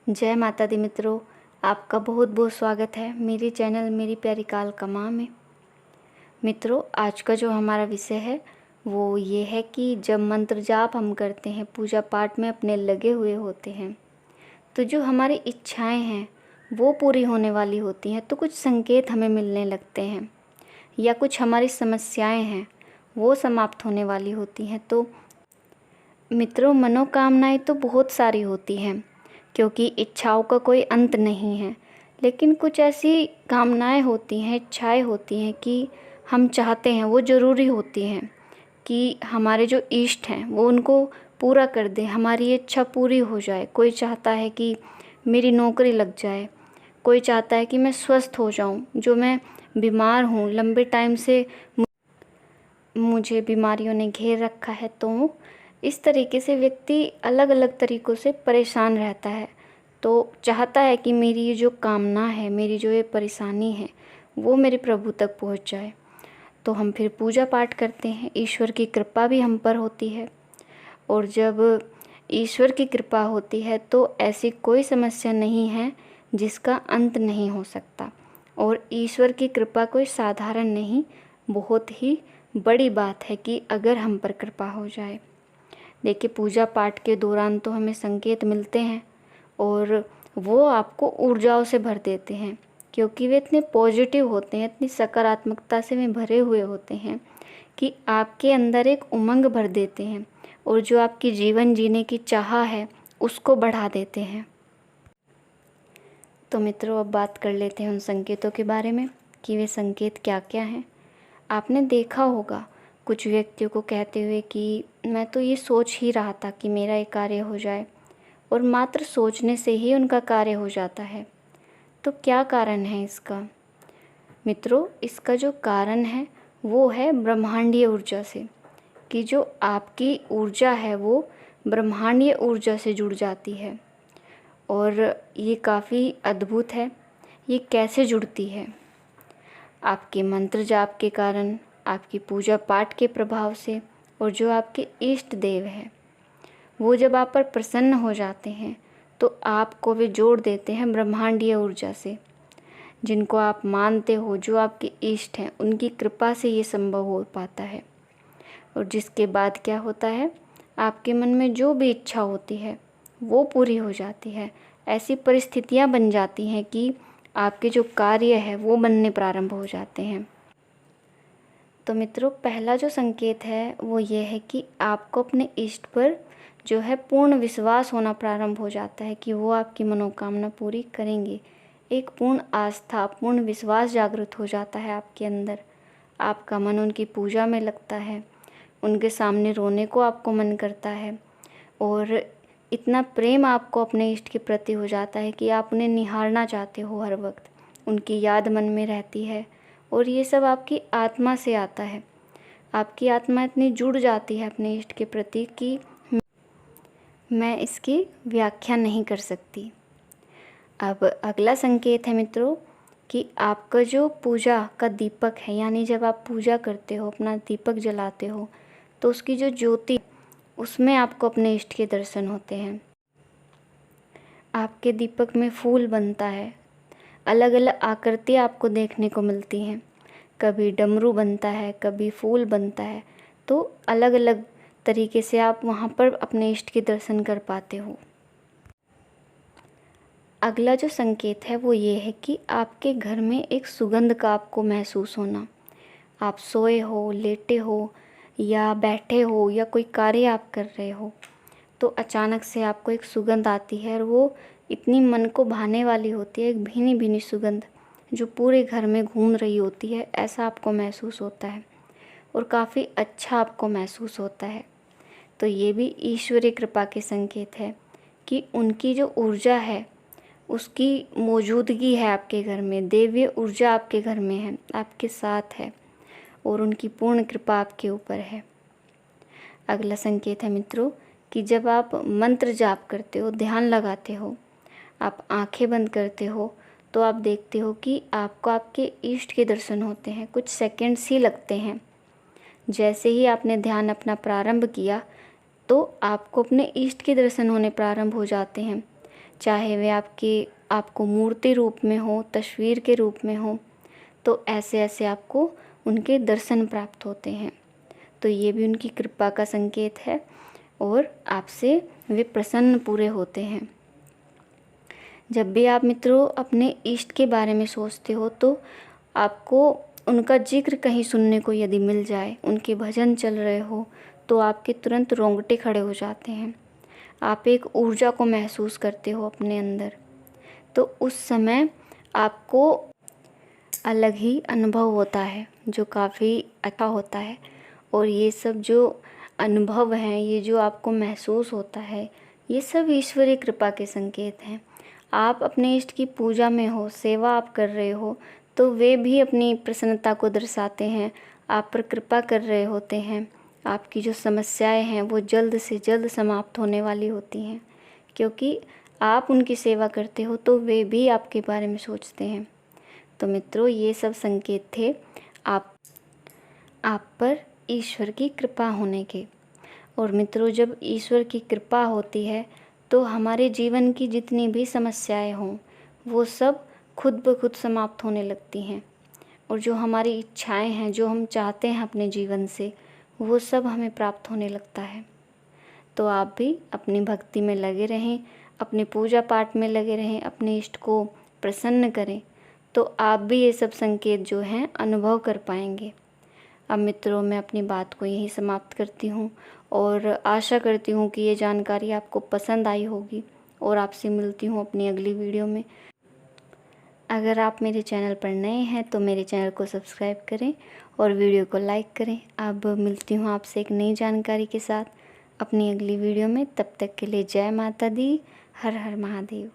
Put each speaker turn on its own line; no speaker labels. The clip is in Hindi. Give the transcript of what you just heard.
जय माता दी मित्रों, आपका बहुत बहुत स्वागत है मेरे चैनल मेरी प्यारी कालका माँ में। मित्रों, आज का जो हमारा विषय है वो ये है कि जब मंत्र जाप हम करते हैं, पूजा पाठ में अपने लगे हुए होते हैं, तो जो हमारी इच्छाएं हैं वो पूरी होने वाली होती हैं। तो कुछ संकेत हमें मिलने लगते हैं या कुछ हमारी समस्याएं हैं वो समाप्त होने वाली होती हैं। तो मित्रों, मनोकामनाएं तो बहुत सारी होती हैं क्योंकि इच्छाओं का कोई अंत नहीं है। लेकिन कुछ ऐसी कामनाएं होती हैं, इच्छाएं होती हैं कि हम चाहते हैं, वो ज़रूरी होती हैं कि हमारे जो इष्ट हैं वो उनको पूरा कर दें, हमारी इच्छा पूरी हो जाए। कोई चाहता है कि मेरी नौकरी लग जाए, कोई चाहता है कि मैं स्वस्थ हो जाऊं, जो मैं बीमार हूं, लंबे टाइम से मुझे बीमारियों ने घेर रखा है। तो इस तरीके से व्यक्ति अलग अलग तरीक़ों से परेशान रहता है, तो चाहता है कि मेरी ये जो कामना है, मेरी जो ये परेशानी है वो मेरे प्रभु तक पहुंच जाए। तो हम फिर पूजा पाठ करते हैं, ईश्वर की कृपा भी हम पर होती है। और जब ईश्वर की कृपा होती है तो ऐसी कोई समस्या नहीं है जिसका अंत नहीं हो सकता। और ईश्वर की कृपा कोई साधारण नहीं, बहुत ही बड़ी बात है कि अगर हम पर कृपा हो जाए। देखिए, पूजा पाठ के दौरान तो हमें संकेत मिलते हैं और वो आपको ऊर्जाओं से भर देते हैं क्योंकि वे इतने पॉजिटिव होते हैं, इतनी सकारात्मकता से वे भरे हुए होते हैं कि आपके अंदर एक उमंग भर देते हैं और जो आपकी जीवन जीने की चाह है उसको बढ़ा देते हैं। तो मित्रों, अब बात कर लेते हैं उन संकेतों के बारे में कि वे संकेत क्या क्या हैं। आपने देखा होगा कुछ व्यक्तियों को कहते हुए कि मैं तो ये सोच ही रहा था कि मेरा ये कार्य हो जाए, और मात्र सोचने से ही उनका कार्य हो जाता है। तो क्या कारण है इसका? मित्रों, इसका जो कारण है वो है ब्रह्मांडीय ऊर्जा से, कि जो आपकी ऊर्जा है वो ब्रह्मांडीय ऊर्जा से जुड़ जाती है। और ये काफ़ी अद्भुत है। ये कैसे जुड़ती है? आपके मंत्र जाप के कारण, आपकी पूजा पाठ के प्रभाव से, और जो आपके इष्ट देव हैं वो जब आप पर प्रसन्न हो जाते हैं तो आपको वे जोड़ देते हैं ब्रह्मांडीय ऊर्जा से। जिनको आप मानते हो, जो आपके इष्ट हैं, उनकी कृपा से ये संभव हो पाता है। और जिसके बाद क्या होता है, आपके मन में जो भी इच्छा होती है वो पूरी हो जाती है। ऐसी परिस्थितियाँ बन जाती हैं कि आपके जो कार्य है वो बनने प्रारंभ हो जाते हैं। तो मित्रों, पहला जो संकेत है वो ये है कि आपको अपने इष्ट पर जो है पूर्ण विश्वास होना प्रारंभ हो जाता है कि वो आपकी मनोकामना पूरी करेंगे। एक पूर्ण आस्था, पूर्ण विश्वास जागृत हो जाता है आपके अंदर। आपका मन उनकी पूजा में लगता है, उनके सामने रोने को आपको मन करता है, और इतना प्रेम आपको अपने इष्ट के प्रति हो जाता है कि आप उन्हें निहारना चाहते हो हर वक्त। उनकी याद मन में रहती है और ये सब आपकी आत्मा से आता है। आपकी आत्मा इतनी जुड़ जाती है अपने इष्ट के प्रति कि मैं इसकी व्याख्या नहीं कर सकती। अब अगला संकेत है मित्रों कि आपका जो पूजा का दीपक है, यानी जब आप पूजा करते हो, अपना दीपक जलाते हो, तो उसकी जो ज्योति, उसमें आपको अपने इष्ट के दर्शन होते हैं। आपके दीपक में फूल बनता है, अलग अलग आकृतियाँ आपको देखने को मिलती हैं। कभी डमरू बनता है, कभी फूल बनता है, तो अलग अलग तरीके से आप वहाँ पर अपने इष्ट के दर्शन कर पाते हो। अगला जो संकेत है वो ये है कि आपके घर में एक सुगंध का आपको महसूस होना। आप सोए हो, लेटे हो या बैठे हो या कोई कार्य आप कर रहे हो, तो अचानक से आपको एक सुगंध आती है और वो इतनी मन को भाने वाली होती है, एक भीनी भीनी सुगंध जो पूरे घर में घूम रही होती है, ऐसा आपको महसूस होता है और काफ़ी अच्छा आपको महसूस होता है। तो ये भी ईश्वरीय कृपा के संकेत है कि उनकी जो ऊर्जा है उसकी मौजूदगी है आपके घर में, देवीय ऊर्जा आपके घर में है, आपके साथ है, और उनकी पूर्ण कृपा आपके ऊपर है। अगला संकेत है मित्रों कि जब आप मंत्र जाप करते हो, ध्यान लगाते हो, आप आंखें बंद करते हो, तो आप देखते हो कि आपको आपके इष्ट के दर्शन होते हैं। कुछ सेकंड्स ही लगते हैं। जैसे ही आपने ध्यान अपना प्रारंभ किया तो आपको अपने इष्ट के दर्शन होने प्रारंभ हो जाते हैं। चाहे वे आपको मूर्ति रूप में हो, तस्वीर के रूप में हो, तो ऐसे ऐसे आपको उनके दर्शन प्राप्त होते हैं। तो ये भी उनकी कृपा का संकेत है और आपसे वे प्रसन्न पूरे होते हैं। जब भी आप मित्रों अपने इष्ट के बारे में सोचते हो तो आपको उनका जिक्र कहीं सुनने को यदि मिल जाए, उनके भजन चल रहे हो, तो आपके तुरंत रोंगटे खड़े हो जाते हैं। आप एक ऊर्जा को महसूस करते हो अपने अंदर। तो उस समय आपको अलग ही अनुभव होता है जो काफ़ी अच्छा होता है। और ये सब जो अनुभव हैं, ये जो आपको महसूस होता है, ये सब ईश्वरीय कृपा के संकेत हैं। आप अपने इष्ट की पूजा में हो, सेवा आप कर रहे हो, तो वे भी अपनी प्रसन्नता को दर्शाते हैं, आप पर कृपा कर रहे होते हैं। आपकी जो समस्याएं हैं वो जल्द से जल्द समाप्त होने वाली होती हैं, क्योंकि आप उनकी सेवा करते हो तो वे भी आपके बारे में सोचते हैं। तो मित्रों, ये सब संकेत थे आप पर ईश्वर की कृपा होने के। और मित्रों, जब ईश्वर की कृपा होती है तो हमारे जीवन की जितनी भी समस्याएं हों वो सब खुद ब खुद समाप्त होने लगती हैं। और जो हमारी इच्छाएं हैं, जो हम चाहते हैं अपने जीवन से, वो सब हमें प्राप्त होने लगता है। तो आप भी अपनी भक्ति में लगे रहें, अपने पूजा पाठ में लगे रहें, अपने इष्ट को प्रसन्न करें, तो आप भी ये सब संकेत जो हैं अनुभव कर पाएंगे। अब मित्रों, मैं अपनी बात को यहीं समाप्त करती हूँ और आशा करती हूँ कि ये जानकारी आपको पसंद आई होगी, और आपसे मिलती हूँ अपनी अगली वीडियो में। अगर आप मेरे चैनल पर नए हैं तो मेरे चैनल को सब्सक्राइब करें और वीडियो को लाइक करें। अब मिलती हूँ आपसे एक नई जानकारी के साथ अपनी अगली वीडियो में। तब तक के लिए जय माता दी, हर हर महादेव।